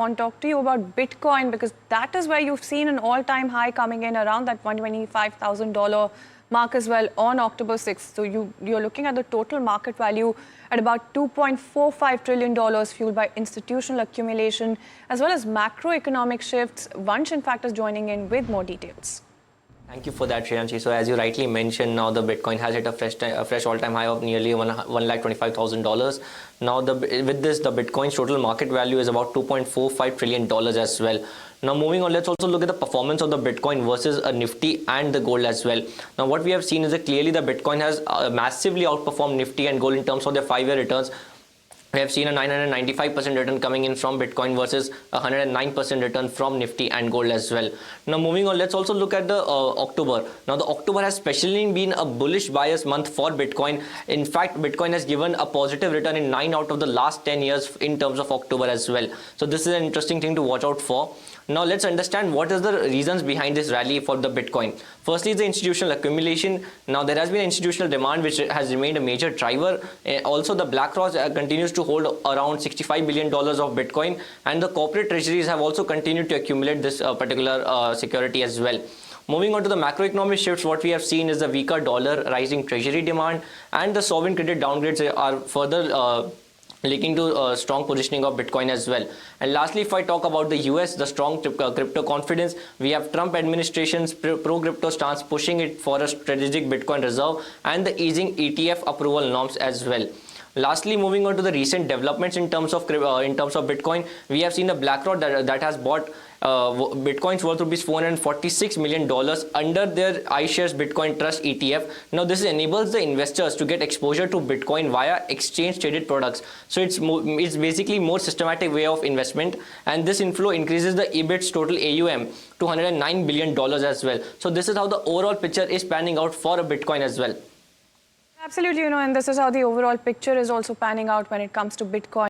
want to talk to you about Bitcoin, because that is where you've seen an all-time high coming in around that $125,000 mark as well on October 6th. So you're looking at the total market value at about $2.45 trillion, fueled by institutional accumulation as well as macroeconomic shifts. Vansh, in fact, is joining in with more details. Thank you for that, Shreyanshi. So as you rightly mentioned, now the Bitcoin has hit a fresh all-time high of nearly $1,25,000. Now with this, the Bitcoin's total market value is about $2.45 trillion as well. Now moving on, let's also look at the performance of the Bitcoin versus a Nifty and the gold as well. Now what we have seen is that clearly the Bitcoin has massively outperformed Nifty and gold in terms of their 5-year returns. We have seen a 995% return coming in from Bitcoin versus 109% return from Nifty and gold as well. Now moving on, let's also look at the October. Now the October has especially been a bullish bias month for Bitcoin. In fact, Bitcoin has given a positive return in 9 out of the last 10 years in terms of October as well. So this is an interesting thing to watch out for. Now let's understand what is the reasons behind this rally for the Bitcoin. Firstly, the institutional accumulation. Now there has been institutional demand which has remained a major driver. Also the BlackRock continues to hold around $65 billion of Bitcoin, and the corporate treasuries have also continued to accumulate this particular security as well. Moving on to the macroeconomic shifts, what we have seen is the weaker dollar, rising treasury demand, and the sovereign credit downgrades are further leading to strong positioning of Bitcoin as well. And lastly, if I talk about the US, the strong crypto confidence, we have Trump administration's pro-crypto stance pushing it for a strategic Bitcoin reserve and the easing ETF approval norms as well. Lastly, moving on to the recent developments in terms of Bitcoin, we have seen a BlackRock that has bought Bitcoins worth $446 million under their iShares Bitcoin Trust ETF. Now this enables the investors to get exposure to Bitcoin via exchange traded products. So it's basically more systematic way of investment, and this inflow increases the EBIT's total AUM to $109 billion as well. So this is how the overall picture is panning out for a Bitcoin as well. Absolutely, and this is how the overall picture is also panning out when it comes to Bitcoin.